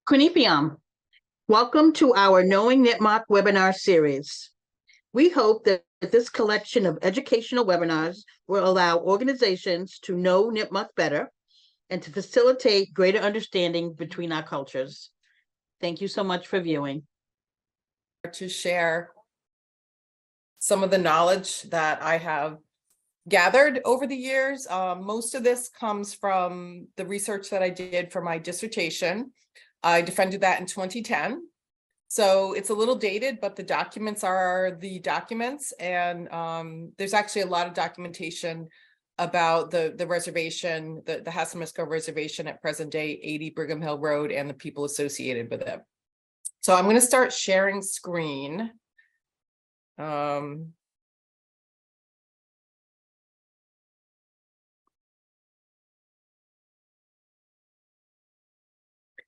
Quinnipium. Welcome to our Knowing Nipmuc webinar series. We hope that this collection of educational webinars will allow organizations to know Nipmuc better and to facilitate greater understanding between our cultures. Thank you so much for viewing. To share some of the knowledge that I have gathered over the years. Most of this comes from the research that I did for my dissertation. I defended that in 2010. So it's a little dated, but the documents are the documents. And there's actually a lot of documentation about the reservation, the Hassamusco Reservation at present day 80 Brigham Hill Road and the people associated with it. So I'm going to start sharing screen.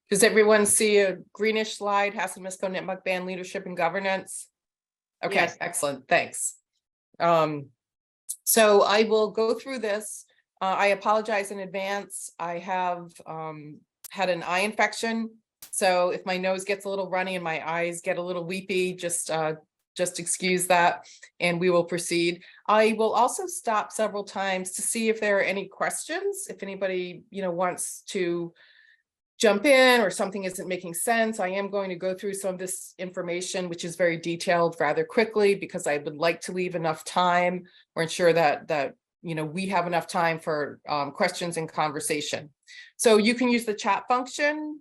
Does everyone see a greenish slide, Hassamusco Nipmuc Band Leadership and Governance? Okay, yes. Excellent, thanks. So I will go through this. I apologize in advance. I have had an eye infection. So if my nose gets a little runny and my eyes get a little weepy, just excuse that and we will proceed. I will also stop several times to see if there are any questions. If anybody, wants to jump in or something isn't making sense. I am going to go through some of this information, which is very detailed, rather quickly, because I would like to leave enough time or ensure that we have enough time for questions and conversation. So you can use the chat function.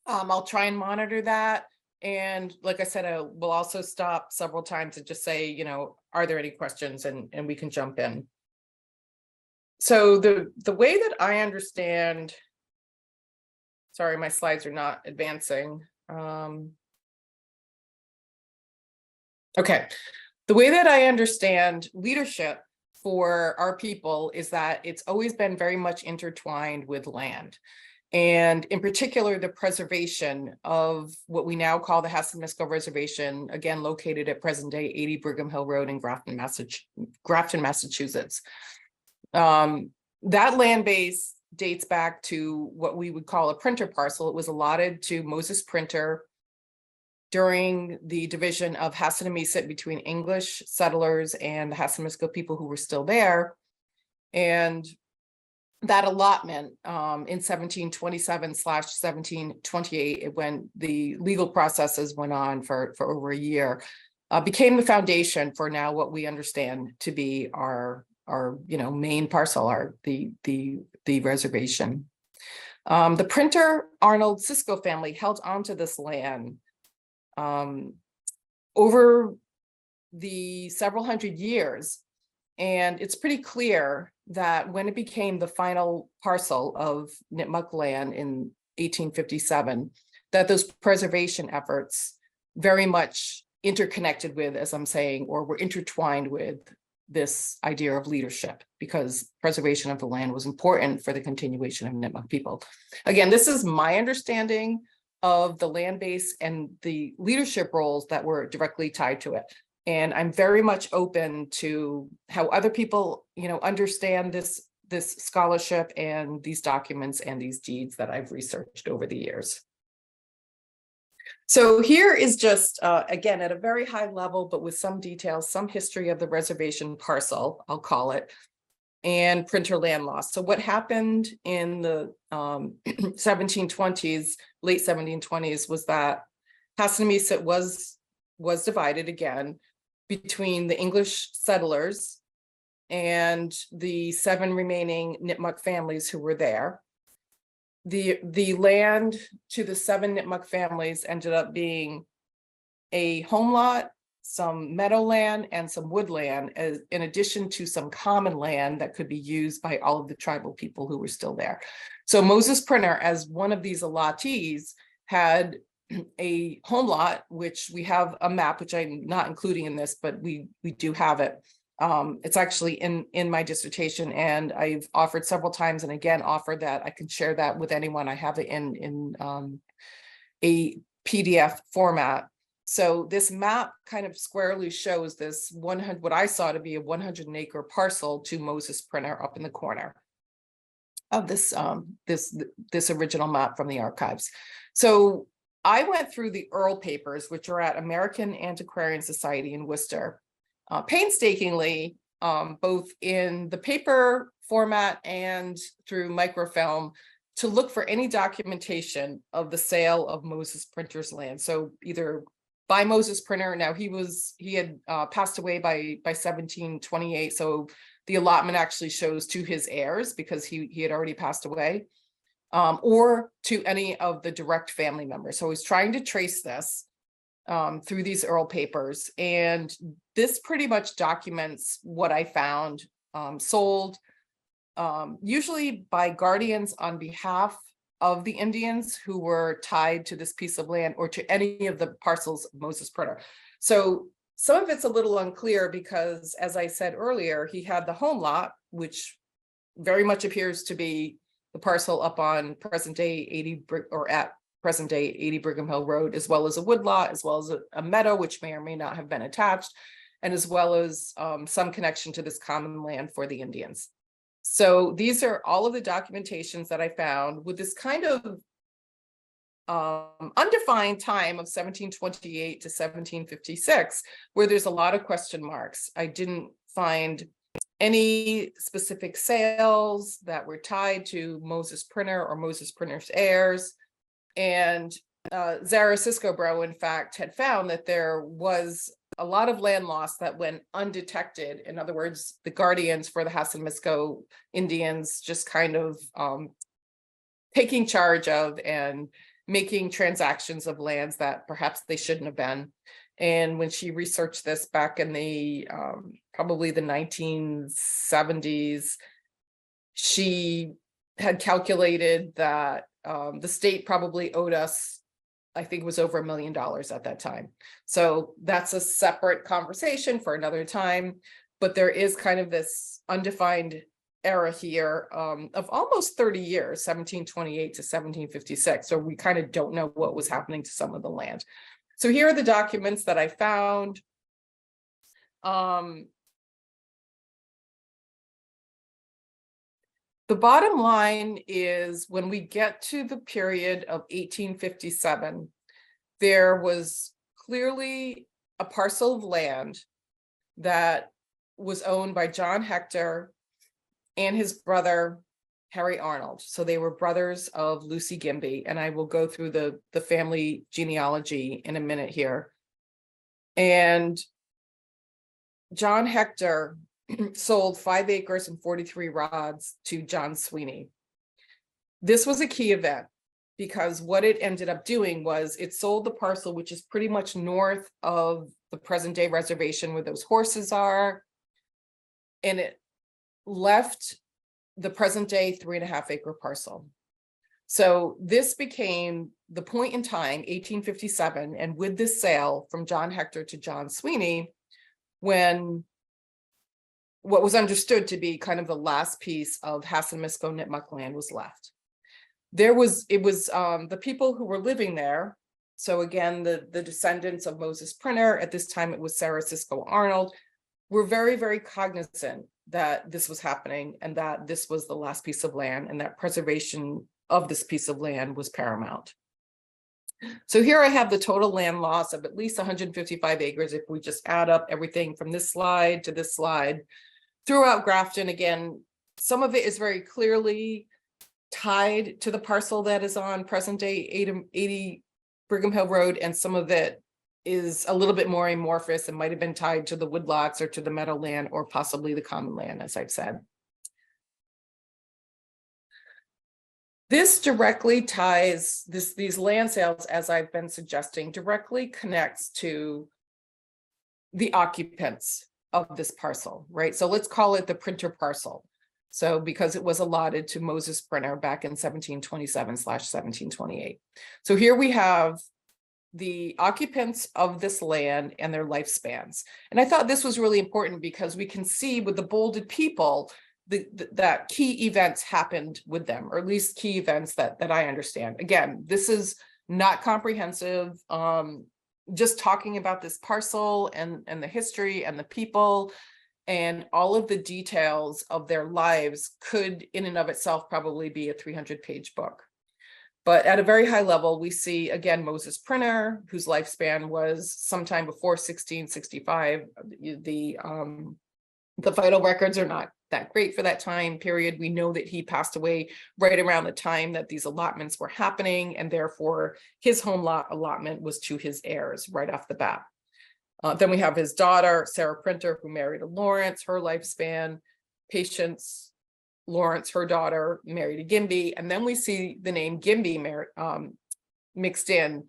I'll try and monitor that. And like I said, I will also stop several times and just say, are there any questions, and we can jump in. So the way that I understand, sorry, my slides are not advancing. Okay, the way that I understand leadership for our people is that it's always been very much intertwined with land. And in particular, the preservation of what we now call the Hassamusco Reservation, again, located at present day 80 Brigham Hill Road in Grafton, Massachusetts. That land base dates back to what we would call a printer parcel. It was allotted to Moses Printer during the division of Hassanamisa between English settlers and the Hassamusco people who were still there. And that allotment in 1727/1728, when the legal processes went on for over a year, became the foundation for now what we understand to be our main parcel, the reservation. The printer Arnold Cisco family held onto this land over the several hundred years. And it's pretty clear that when it became the final parcel of Nipmuc land in 1857, that those preservation efforts very much interconnected with, as I'm saying, or were intertwined with this idea of leadership, because preservation of the land was important for the continuation of Nipmuc people. Again, this is my understanding of the land base and the leadership roles that were directly tied to it. And I'm very much open to how other people, understand this scholarship and these documents and these deeds that I've researched over the years. So here is just, again, at a very high level, but with some details, some history of the reservation parcel, I'll call it, and printer land loss. So what happened in the 1720s, late 1720s, was that Hassanamisa was divided again between the English settlers and the 7 remaining Nipmuc families who were there. The land to the 7 Nipmuc families ended up being a home lot, some meadowland, and some woodland, in addition to some common land that could be used by all of the tribal people who were still there. So Moses Printer, as one of these allottees, had a home lot, which we have a map, which I'm not including in this, but we do have it. It's actually in my dissertation, and I've offered several times, and again offered that I can share that with anyone. I have it in a PDF format. So this map kind of squarely shows this what I saw to be a 100-acre parcel to Moses Printer up in the corner. of this original map from the archives. So I went through the Earl papers, which are at American Antiquarian Society in Worcester, painstakingly, both in the paper format and through microfilm, to look for any documentation of the sale of Moses Printer's land. So either by Moses Printer, now he had passed away by 1728, so the allotment actually shows to his heirs because he had already passed away, or to any of the direct family members. So I was trying to trace this through these Earl papers, and this pretty much documents what I found sold, usually by guardians on behalf of the Indians who were tied to this piece of land or to any of the parcels of Moses Printer. So some of it's a little unclear because, as I said earlier, he had the home lot, which very much appears to be the parcel up on present day 80 or at present day 80 Brigham Hill Road, as well as a woodlot, as well as a meadow, which may or may not have been attached, and as well as some connection to this common land for the Indians. So these are all of the documentations that I found with this kind of undefined time of 1728 to 1756, where there's a lot of question marks. I didn't find any specific sales that were tied to Moses Printer or Moses Printer's heirs. And Zara Siskobro, in fact, had found that there was a lot of land loss that went undetected. In other words, the guardians for the Hassanamisko Indians just kind of taking charge of and making transactions of lands that perhaps they shouldn't have been. And when she researched this back in the probably the 1970s, she had calculated that the state probably owed us, I think it was over $1 million at that time. So that's a separate conversation for another time, but there is kind of this undefined era here of almost 30 years, 1728 to 1756. So we kind of don't know what was happening to some of the land. So here are the documents that I found. The bottom line is when we get to the period of 1857, there was clearly a parcel of land that was owned by John Hector and his brother, Harry Arnold. So they were brothers of Lucy Gimby, and I will go through the family genealogy in a minute here. And John Hector sold 5 acres and 43 rods to John Sweeney. This was a key event because what it ended up doing was it sold the parcel, which is pretty much north of the present day reservation where those horses are, and it left the present day 3.5 acre parcel. So this became the point in time, 1857, and with this sale from John Hector to John Sweeney, when what was understood to be kind of the last piece of Hassanamisko Nipmuc land was left. It was the people who were living there. So again, the descendants of Moses Printer, at this time it was Sarah Cisco Arnold, were very, very cognizant that this was happening and that this was the last piece of land and that preservation of this piece of land was paramount. So here I have the total land loss of at least 155 acres if we just add up everything from this slide to this slide. Throughout Grafton, again, some of it is very clearly tied to the parcel that is on present day 80 Brigham Hill Road, and some of it is a little bit more amorphous and might have been tied to the woodlots or to the meadowland or possibly the common land, as I've said. This directly ties, these land sales, as I've been suggesting, directly connects to the occupants of this parcel, right? So let's call it the Printer parcel. So because it was allotted to Moses Printer back in 1727/1728. So here we have the occupants of this land and their lifespans. And I thought this was really important because we can see with the bolded people that key events happened with them, or at least key events that I understand. Again, this is not comprehensive. Just talking about this parcel and the history and the people And all of the details of their lives could in and of itself probably be a 300-page book. But at a very high level, we see, again, Moses Printer, whose lifespan was sometime before 1665. The vital records are not that great for that time period. We know that he passed away right around the time that these allotments were happening, and therefore his home lot allotment was to his heirs right off the bat. Then we have his daughter, Sarah Printer, who married a Lawrence, her lifespan. Patience Lawrence, her daughter, married a Gimby. And then we see the name Gimby mixed in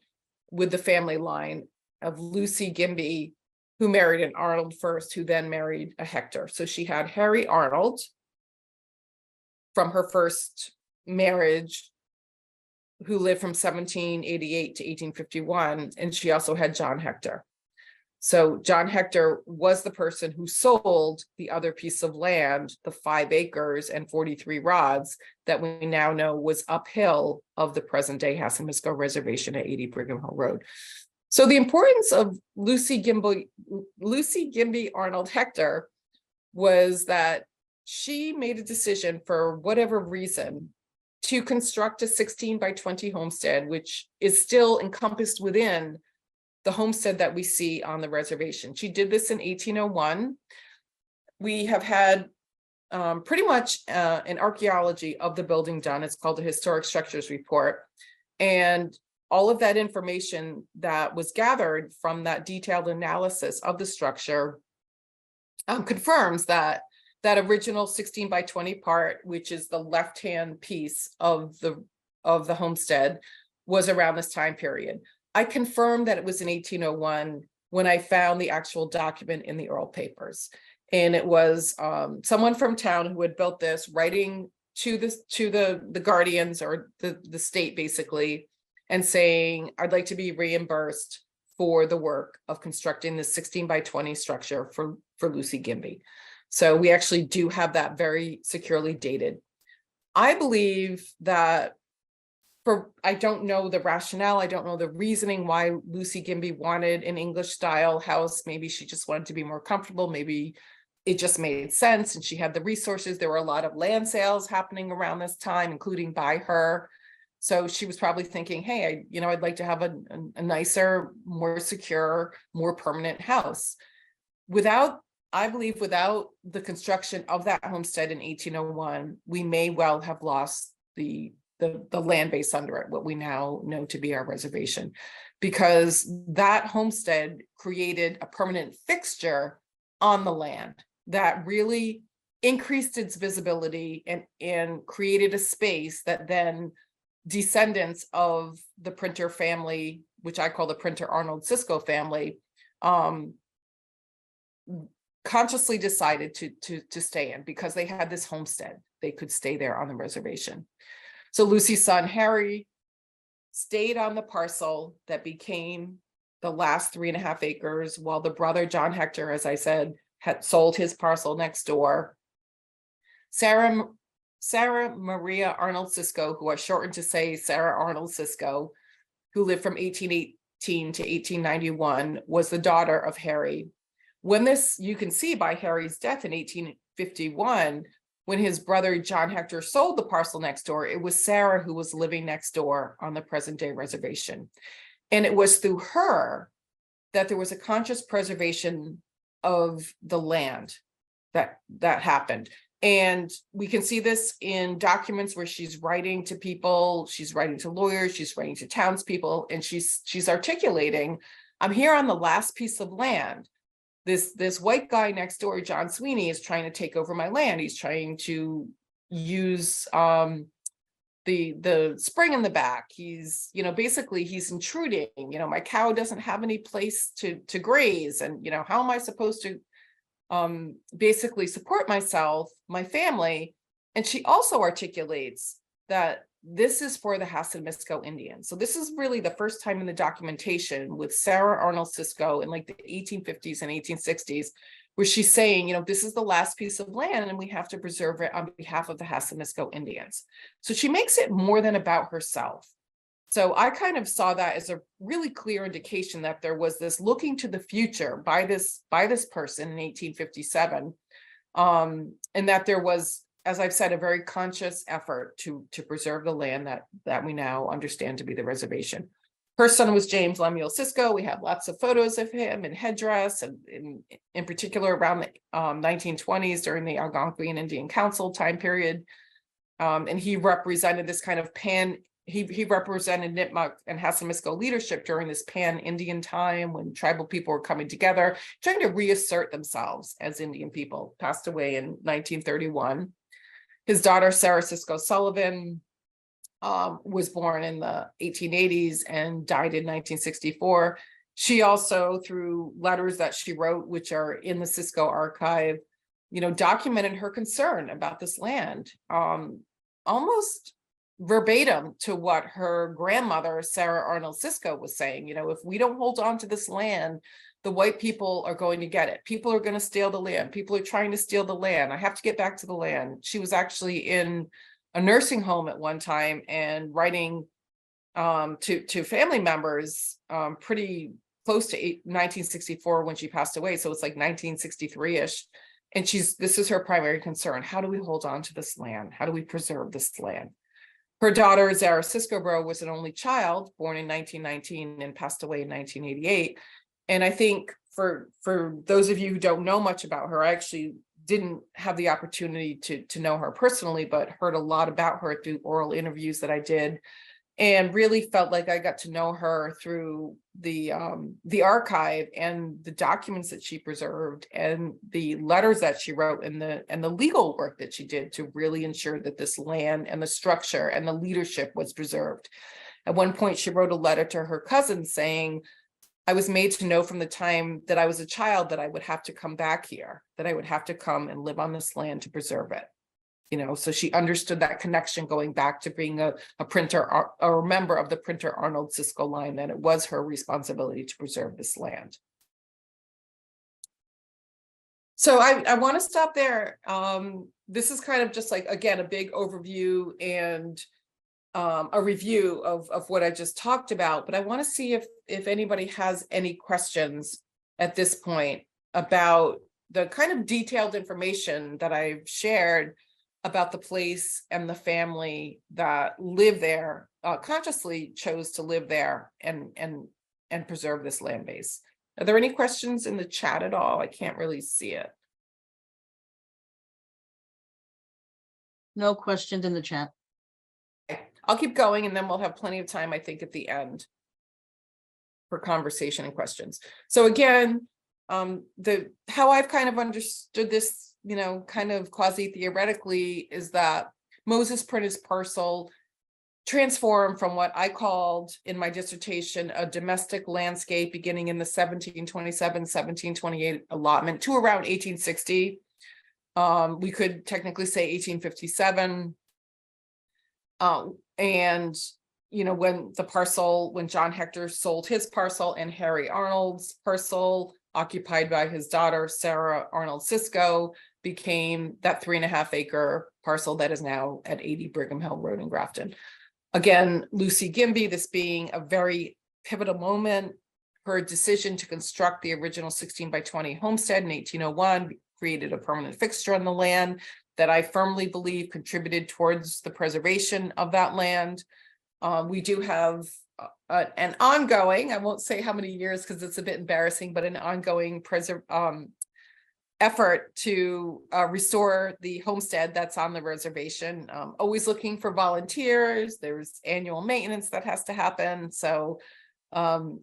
with the family line of Lucy Gimby, who married an Arnold first, who then married a Hector. So she had Harry Arnold from her first marriage, who lived from 1788 to 1851. And she also had John Hector. So John Hector was the person who sold the other piece of land, the 5 acres and 43 rods that we now know was uphill of the present day Hassanisco Reservation at 80 Brigham Hill Road. So the importance of Lucy Gimby Arnold Hector was that she made a decision, for whatever reason, to construct a 16 by 20 homestead, which is still encompassed within the homestead that we see on the reservation. She did this in 1801. We have had pretty much an archaeology of the building done. It's called the Historic Structures Report. And all of that information that was gathered from that detailed analysis of the structure confirms that that original 16 by 20 part, which is the left-hand piece of the homestead, was around this time period. I confirmed that it was in 1801 when I found the actual document in the Earl papers. And it was someone from town who had built this, writing to the guardians, or the state basically, and saying, I'd like to be reimbursed for the work of constructing this 16 by 20 structure for Lucy Gimby. So we actually do have that very securely dated. I believe that I don't know the rationale, I don't know the reasoning why Lucy Gimby wanted an English style house. Maybe she just wanted to be more comfortable. Maybe it just made sense and she had the resources. There were a lot of land sales happening around this time, including by her. So she was probably thinking, hey, I'd like to have a nicer, more secure, more permanent house. I believe without the construction of that homestead in 1801, we may well have lost the land base under it, what we now know to be our reservation, because that homestead created a permanent fixture on the land that really increased its visibility and created a space that then descendants of the Printer family, which I call the Printer Arnold Cisco family, consciously decided to stay in, because they had this homestead. They could stay there on the reservation. So Lucy's son, Harry, stayed on the parcel that became the last 3.5 acres, while the brother, John Hector, as I said, had sold his parcel next door. Sarah Maria Arnold Cisco, who I shortened to say Sarah Arnold Cisco, who lived from 1818 to 1891, was the daughter of Harry. When this, you can see by Harry's death in 1851, when his brother John Hector sold the parcel next door, it was Sarah who was living next door on the present day reservation. And it was through her that there was a conscious preservation of the land that happened. And we can see this in documents where she's writing to people, she's writing to lawyers, she's writing to townspeople, and she's articulating, I'm here on the last piece of land. This white guy next door, John Sweeney, is trying to take over my land. He's trying to use the spring in the back. He's, basically he's intruding. My cow doesn't have any place to graze. And, how am I supposed to basically support myself, my family? And she also articulates that this is for the Hassanisco Indians. So this is really the first time in the documentation with Sarah Arnold Cisco in like the 1850s and 1860s, where she's saying, this is the last piece of land and we have to preserve it on behalf of the Hassanisco Indians. So she makes it more than about herself. So I kind of saw that as a really clear indication that there was this looking to the future by this person in 1857 And that there was, as I've said, a very conscious effort to preserve the land that we now understand to be the reservation. Her son was James Lemuel Sisko. We have lots of photos of him in headdress, and in particular around the 1920s during the Algonquin Indian Council time period. And he represented this kind of he represented Nipmuc and Hassamisko leadership during this pan-Indian time when tribal people were coming together, trying to reassert themselves as Indian people. Passed away in 1931. His daughter, Sarah Sisko Sullivan, was born in the 1880s and died in 1964. She also, through letters that she wrote, which are in the Sisko archive, documented her concern about this land, almost verbatim to what her grandmother, Sarah Arnold Sisko, was saying. If we don't hold on to this land, the white people are going to get it. People are going to steal the land. People are trying to steal the land. I have to get back to the land. She was actually in a nursing home at one time and writing to family members pretty close to 1964 when she passed away. So it's like 1963-ish. And this is her primary concern. How do we hold on to this land? How do we preserve this land? Her daughter, Zara Sisko was an only child, born in 1919 and passed away in 1988. And I think for those of you who don't know much about her, I actually didn't have the opportunity to know her personally, but heard a lot about her through oral interviews that I did, and really felt like I got to know her through the archive and the documents that she preserved and the letters that she wrote and the legal work that she did to really ensure that this land and the structure and the leadership was preserved. At one point, she wrote a letter to her cousin saying, I was made to know from the time that I was a child that I would have to come back here, that I would have to come and live on this land to preserve it. So she understood that connection going back to being a printer or a member of the Printer Arnold Sisko line, that it was her responsibility to preserve this land. So I want to stop there. This is kind of just like, again, a big overview and a review of what I just talked about, but I want to see if anybody has any questions at this point about the kind of detailed information that I've shared about the place and the family that live there, consciously chose to live there and preserve this land base. Are there any questions in the chat at all? I can't really see it. No questions in the chat. I'll keep going and then we'll have plenty of time, I think, at the end for conversation and questions. So again, how I've kind of understood this, kind of quasi-theoretically, is that Moses Prentice parcel transformed from what I called in my dissertation a domestic landscape beginning in the 1727, 1728 allotment to around 1860. We could technically say 1857. And when John Hector sold his parcel and Harry Arnold's parcel, occupied by his daughter Sarah Arnold Sisko, became that 3.5 acre parcel that is now at 80 Brigham Hill Road in Grafton. Again, Lucy Gimby, this being a very pivotal moment, her decision to construct the original 16 by 20 homestead in 1801 created a permanent fixture on the land that I firmly believe contributed towards the preservation of that land. We do have an ongoing, I won't say how many years because it's a bit embarrassing, but an ongoing effort to restore the homestead that's on the reservation. Always looking for volunteers. There's annual maintenance that has to happen. So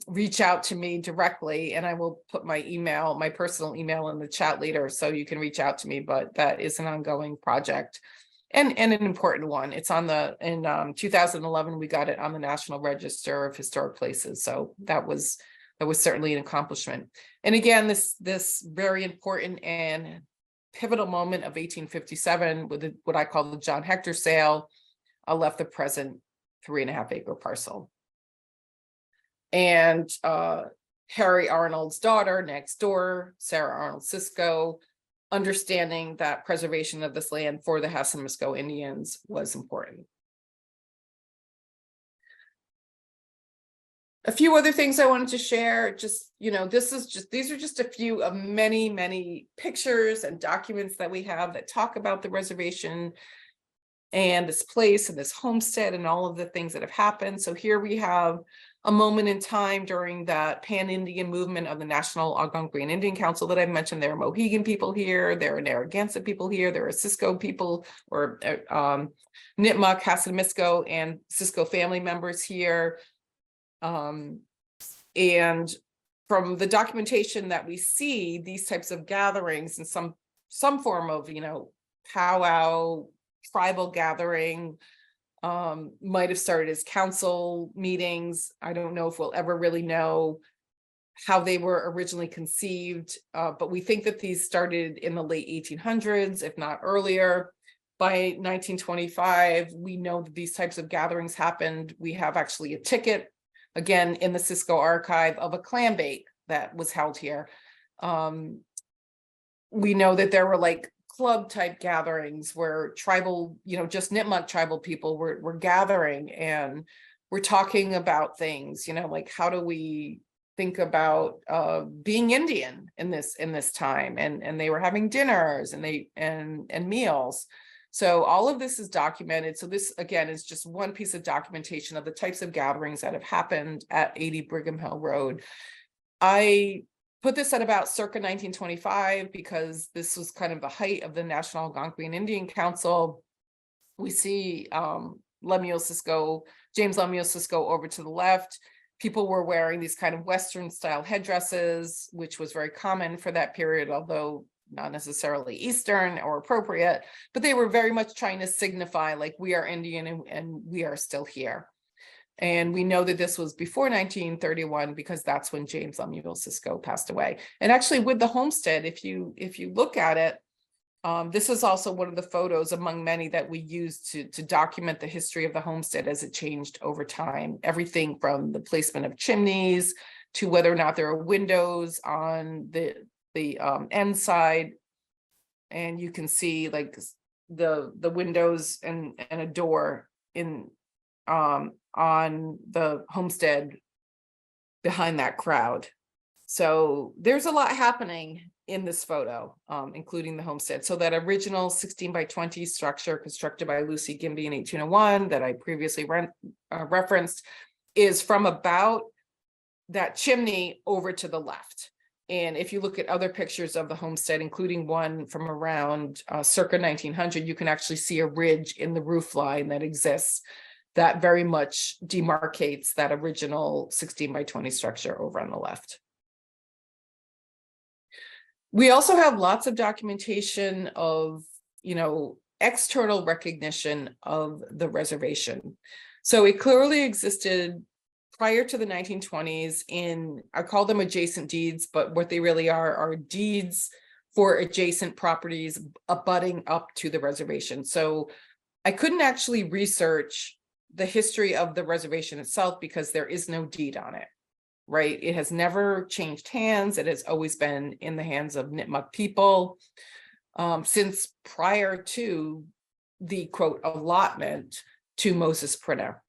reach out to me directly and I will put my personal email in the chat later so you can reach out to me, but that is an ongoing project and an important one. It's in 2011, we got it on the National Register of Historic Places. So that was certainly an accomplishment. And again, this very important and pivotal moment of 1857 with what I call the John Hector sale, left the present 3.5 acre parcel. And Harry Arnold's daughter next door, Sarah Arnold Sisko, understanding that preservation of this land for the Hassamisko Indians was important. A few other things I wanted to share, just, these are just a few of many, many pictures and documents that we have that talk about the reservation and this place and this homestead and all of the things that have happened. So here we have a moment in time during that pan-Indian movement of the National Algonquian Indian Council that I mentioned. There are Mohegan people here, there are Narragansett people here, there are Cisco people, or Nipmuc, Hassamisko, and Cisco family members here. And from the documentation that we see, these types of gatherings and some form of, powwow, tribal gathering, might have started as council meetings. I don't know if we'll ever really know how they were originally conceived, but we think that these started in the late 1800s, if not earlier. By 1925, we know that these types of gatherings happened. We have actually a ticket, again, in the Cisco archive, of a clam bake that was held here. We know that there were like club type gatherings where tribal, just Nipmuc tribal people were gathering and we're talking about things, like how do we think about being Indian in this time, and they were having dinners and meals. So all of this is documented. So this, again, is just one piece of documentation of the types of gatherings that have happened at 80 Brigham Hill Road. I put this at about circa 1925 because this was kind of the height of the National Algonquian Indian Council. We see James Lemuel Cisco over to the left. People were wearing these kind of Western style headdresses, which was very common for that period, although not necessarily Eastern or appropriate, but they were very much trying to signify like we are Indian and we are still here. And we know that this was before 1931 because that's when James Lemuel Cisco passed away. And actually with the homestead, if you look at it, this is also one of the photos among many that we use to document the history of the homestead as it changed over time. Everything from the placement of chimneys to whether or not there are windows on the end side, and you can see like the windows and a door in on the homestead behind that crowd. So there's a lot happening in this photo, including the homestead. So that original 16 by 20 structure constructed by Lucy Gimby in 1801 that I previously referenced is from about that chimney over to the left. And if you look at other pictures of the homestead, including one from around circa 1900, you can actually see a ridge in the roof line that exists that very much demarcates that original 16 by 20 structure over on the left. We also have lots of documentation of, external recognition of the reservation. So it clearly existed prior to the 1920s in, I call them adjacent deeds, but what they really are deeds for adjacent properties abutting up to the reservation. So I couldn't actually research the history of the reservation itself because there is no deed on it, right? It has never changed hands. It has always been in the hands of Nipmuc people since prior to the quote allotment to Moses Printer.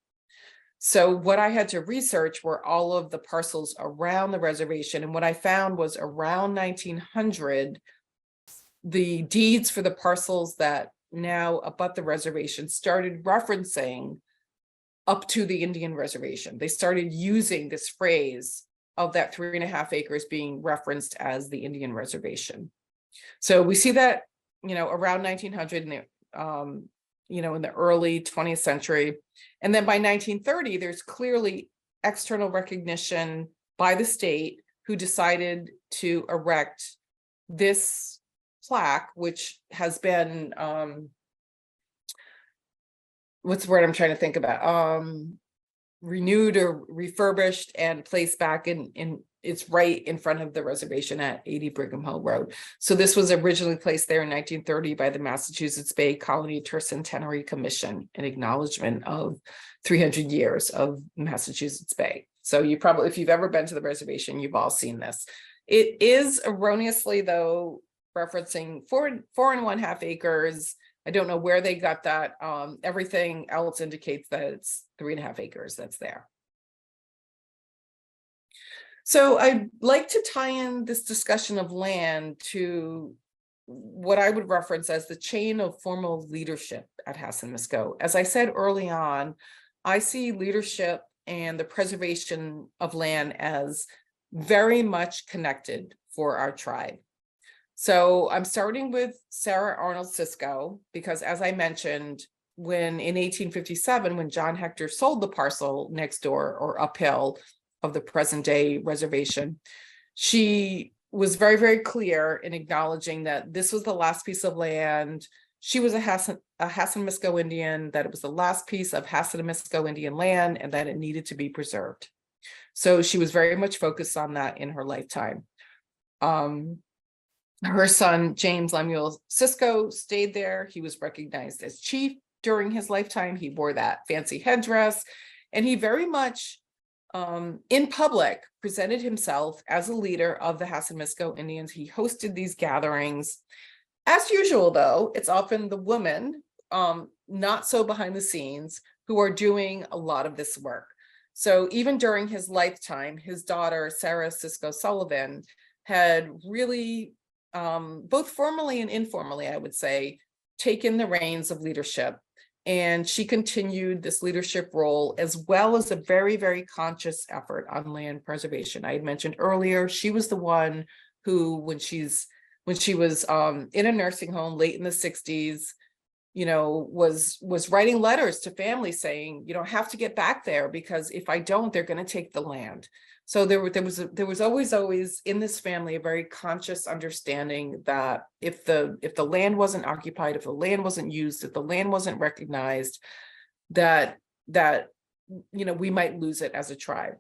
So what I had to research were all of the parcels around the reservation. And what I found was around 1900, the deeds for the parcels that now abut the reservation started referencing up to the Indian reservation. They started using this phrase of that 3.5 acres being referenced as the Indian reservation. So we see that, around 1900, in the early 20th century. And then by 1930, there's clearly external recognition by the state who decided to erect this plaque, which has been, what's the word I'm trying to think about? Renewed or refurbished and placed back in it's right in front of the reservation at 80 Brigham Hill Road. So this was originally placed there in 1930 by the Massachusetts Bay Colony Tercentenary Commission in acknowledgement of 300 years of Massachusetts Bay. So you probably, if you've ever been to the reservation, you've all seen this. It is erroneously, though, referencing 4.5 acres. I don't know where they got that. Everything else indicates that it's 3.5 acres that's there. So I'd like to tie in this discussion of land to what I would reference as the chain of formal leadership at Hassan-Misko. As I said early on, I see leadership and the preservation of land as very much connected for our tribe. So I'm starting with Sarah Arnold Sisko, because as I mentioned, when in 1857, when John Hector sold the parcel next door or uphill of the present day reservation, she was very, very clear in acknowledging that this was the last piece of land. She was a Hassan-Misko Indian, that it was the last piece of Hassan-Misko Indian land and that it needed to be preserved. So she was very much focused on that in her lifetime. Her son, James Lemuel Sisko, stayed there. He was recognized as chief during his lifetime. He wore that fancy headdress, and he very much in public presented himself as a leader of the Hassan-Misko Indians. He hosted these gatherings. As usual, though, it's often the women, not so behind the scenes, who are doing a lot of this work. So even during his lifetime, his daughter, Sarah Sisko Sullivan, had really, both formally and informally, I would say, taken the reins of leadership. And she continued this leadership role, as well as a very, very conscious effort on land preservation. I had mentioned earlier, she was the one who, when she was in a nursing home late in the 60s, was writing letters to families saying, have to get back there, because if I don't, they're going to take the land. So there was always in this family a very conscious understanding that if the land wasn't occupied, if the land wasn't used, if the land wasn't recognized, that we might lose it as a tribe.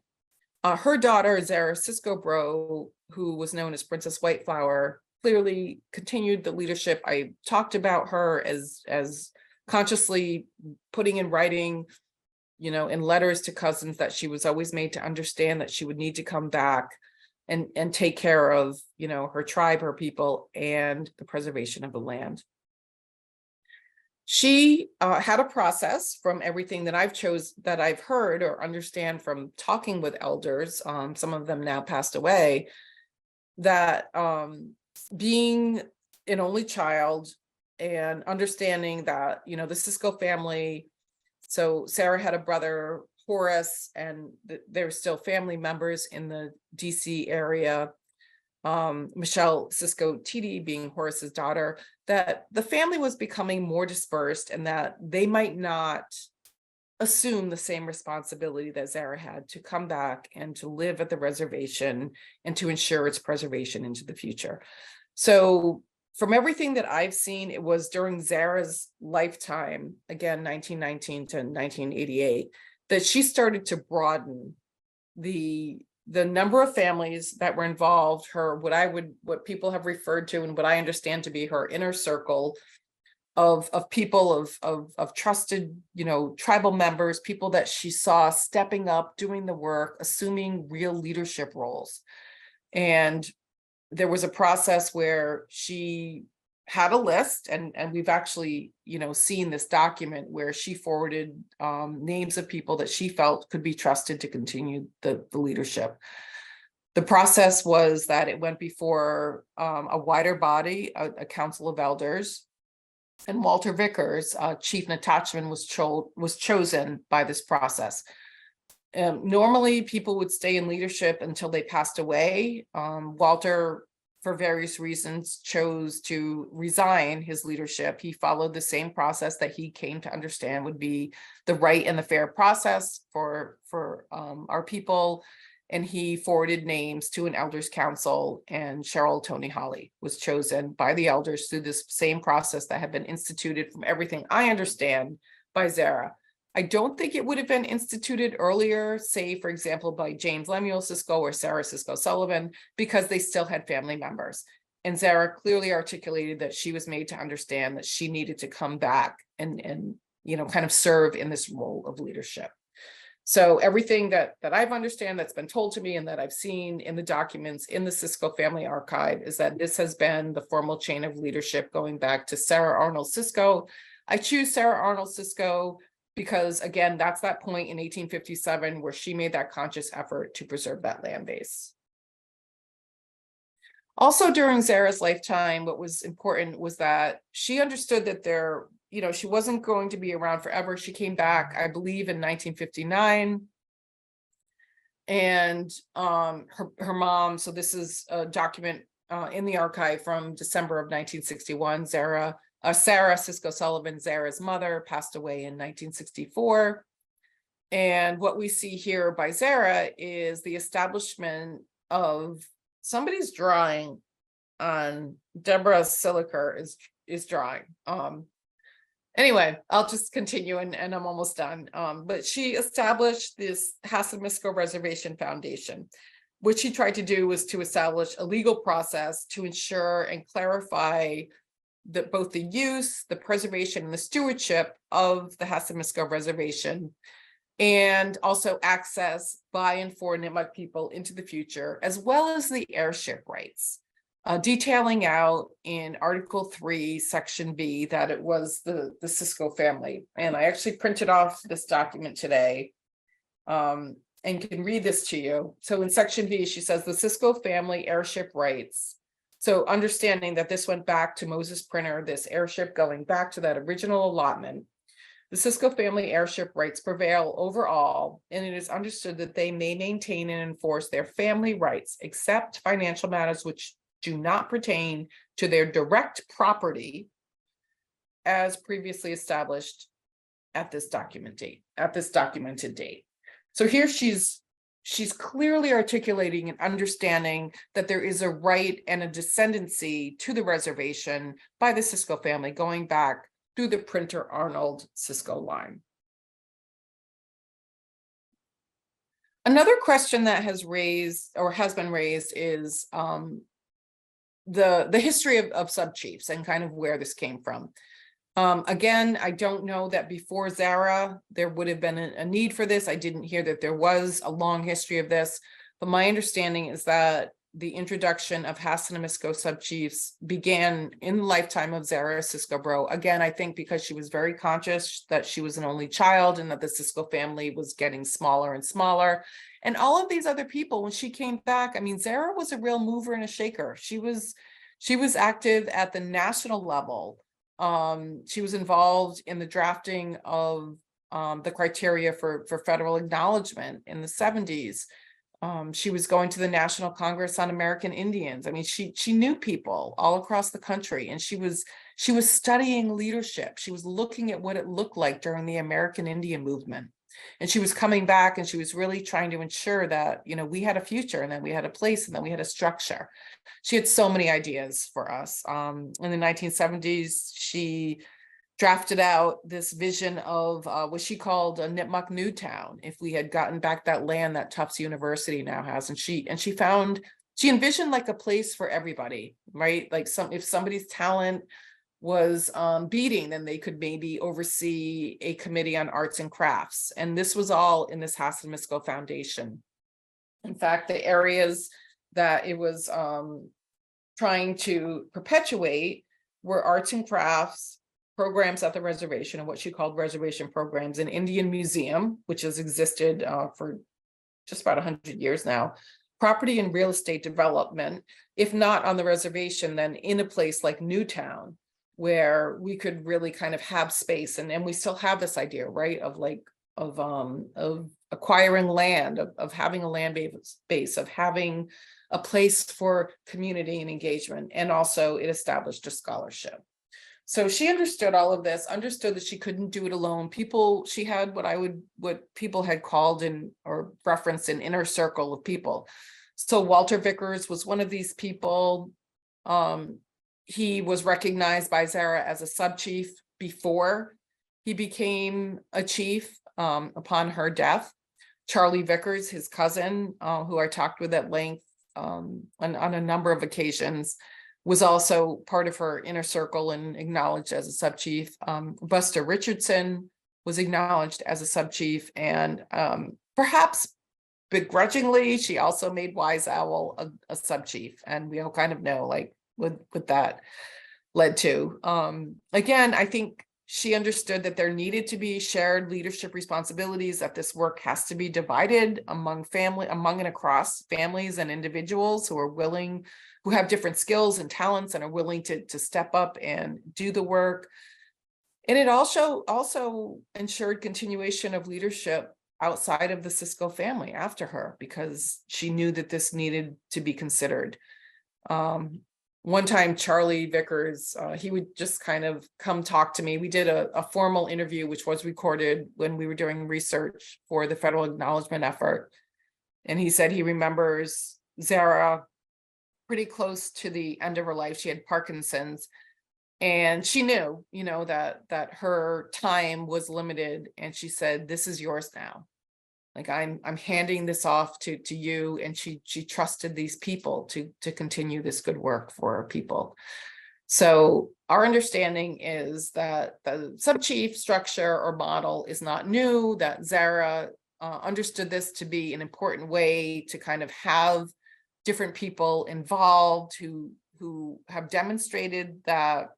Her daughter, Zara Sisko Bro, who was known as Princess Whiteflower, clearly continued the leadership. I talked about her as consciously putting in writing, in letters to cousins, that she was always made to understand that she would need to come back and take care of, her tribe, her people, and the preservation of the land. She had a process, from everything that I've heard or understand from talking with elders, some of them now passed away, that being an only child and understanding that, the Sisko family, so Sarah had a brother, Horace, and there were still family members in the DC area. Michelle Sisko Titi being Horace's daughter, that the family was becoming more dispersed and that they might not assume the same responsibility that Zara had to come back and to live at the reservation and to ensure its preservation into the future. So from everything that I've seen, it was during Zara's lifetime, again, 1919 to 1988, that she started to broaden the number of families that were involved, what people have referred to and what I understand to be her inner circle of people, of trusted, tribal members, people that she saw stepping up, doing the work, assuming real leadership roles. And there was a process where she had a list, and we've actually, seen this document where she forwarded names of people that she felt could be trusted to continue the leadership. The process was that it went before a wider body, a council of elders, and Walter Vickers, Chief Natachman, was chosen by this process. Normally, people would stay in leadership until they passed away. Walter, for various reasons, chose to resign his leadership. He followed the same process that he came to understand would be the right and the fair process for our people. And he forwarded names to an elders council, and Cheryl Tony Holly was chosen by the elders through this same process that had been instituted, from everything I understand, by Zara. I don't think it would have been instituted earlier, say, for example, by James Lemuel Sisko or Sarah Sisko Sullivan, because they still had family members. And Zara clearly articulated that she was made to understand that she needed to come back and kind of serve in this role of leadership. So everything that I've understand that's been told to me and that I've seen in the documents in the Sisko family archive is that this has been the formal chain of leadership going back to Sarah Arnold Sisko. I choose Sarah Arnold Sisko because again, that's that point in 1857 where she made that conscious effort to preserve that land base. Also during Zara's lifetime, what was important was that she understood that she wasn't going to be around forever. She came back, I believe, in 1959. And her mom, so this is a document in the archive from December of 1961. Sarah Cisco Sullivan, Zara's mother, passed away in 1964. And what we see here by Zara is the establishment of somebody's drawing on Deborah Siliker is drawing. Anyway, I'll just continue and I'm almost done. But she established this Hassamisco Reservation Foundation. What she tried to do was to establish a legal process to ensure and clarify that both the use, the preservation, and the stewardship of the Hassamisco Reservation, and also access by and for Nipmuc people into the future, as well as the heirship rights. Detailing out in Article 3, Section B, that it was the Cisco family. And I actually printed off this document today and can read this to you. So in Section B, she says the Cisco family heirship rights. So understanding that this went back to Moses Printer, this heirship going back to that original allotment. The Cisco family heirship rights prevail over all, and it is understood that they may maintain and enforce their family rights, except financial matters which do not pertain to their direct property as previously established at this documented date. So here she's clearly articulating and understanding that there is a right and a descendancy to the reservation by the Cisco family going back through the Printer Arnold Cisco line. Another question that has been raised is the history of sub-chiefs and kind of where this came from. Again, I don't know that before Zara, there would have been a need for this. I didn't hear that there was a long history of this, but my understanding is that the introduction of Hassanisco sub-chiefs began in the lifetime of Zara Cisco Bro. Again, I think because she was very conscious that she was an only child and that the Cisco family was getting smaller and smaller. And all of these other people, when she came back, I mean, Zara was a real mover and a shaker. She was active at the national level. She was involved in the drafting of the criteria for federal acknowledgement in the 70s. She was going to the National Congress on American Indians. I mean, she knew people all across the country, and she was studying leadership. She was looking at what it looked like during the American Indian movement. And she was coming back and she was really trying to ensure that, we had a future, and then we had a place, and then we had a structure. She had so many ideas for us. In the 1970s, she drafted out this vision of what she called a Nipmuc New Town, if we had gotten back that land that Tufts University now has. And she envisioned like a place for everybody, right? Like if somebody's talent was beating, then they could maybe oversee a committee on arts and crafts. And this was all in this Hassanisco Foundation. In fact, the areas that it was trying to perpetuate were arts and crafts, programs at the reservation, and what she called reservation programs, an Indian museum, which has existed for just about 100 years now, property and real estate development, if not on the reservation, then in a place like Newtown, where we could really kind of have space. And we still have this idea, right, of acquiring land, of having a land base, of having a place for community and engagement. And also it established a scholarship. So she understood all of this, understood that she couldn't do it alone. She had what people had called or referenced an inner circle of people. So Walter Vickers was one of these people. He was recognized by Zara as a sub-chief before he became a chief upon her death. Charlie Vickers, his cousin, who I talked with at length on a number of occasions, was also part of her inner circle and acknowledged as a sub-chief. Buster Richardson was acknowledged as a sub-chief, and perhaps begrudgingly, she also made Wise Owl a sub-chief. And we all kind of know like what that led to. Again, I think She understood that there needed to be shared leadership responsibilities, that this work has to be divided among and across families and individuals who are willing, who have different skills and talents and are willing to step up and do the work. And it also ensured continuation of leadership outside of the Cisco family after her, because she knew that this needed to be considered. One time, Charlie Vickers, he would just kind of come talk to me. We did a formal interview, which was recorded when we were doing research for the federal acknowledgement effort. And he said he remembers Zara pretty close to the end of her life. She had Parkinson's, and she knew, that her time was limited. And she said, "This is yours now. Like, I'm handing this off to you." And she trusted these people to continue this good work for our people. So our understanding is that the sub-chief structure or model is not new, that Zara understood this to be an important way to kind of have different people involved who have demonstrated that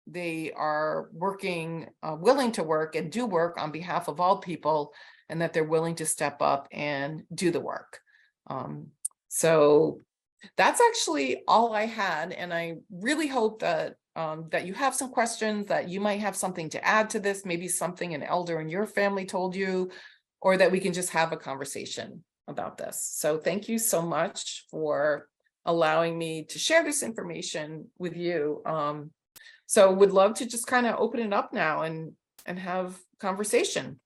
they are working, willing to work and do work on behalf of all people, and that they're willing to step up and do the work. So that's actually all I had. And I really hope that that you have some questions, that you might have something to add to this, maybe something an elder in your family told you, or that we can just have a conversation about this. So thank you so much for allowing me to share this information with you. So would love to just kind of open it up now and have conversation.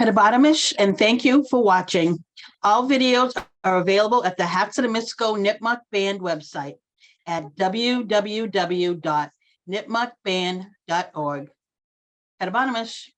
Hetabatamish, and thank you for watching. All videos are available at the Hatsudamisco Nipmuc Band website at www.nipmucband.org. Hetabatamish.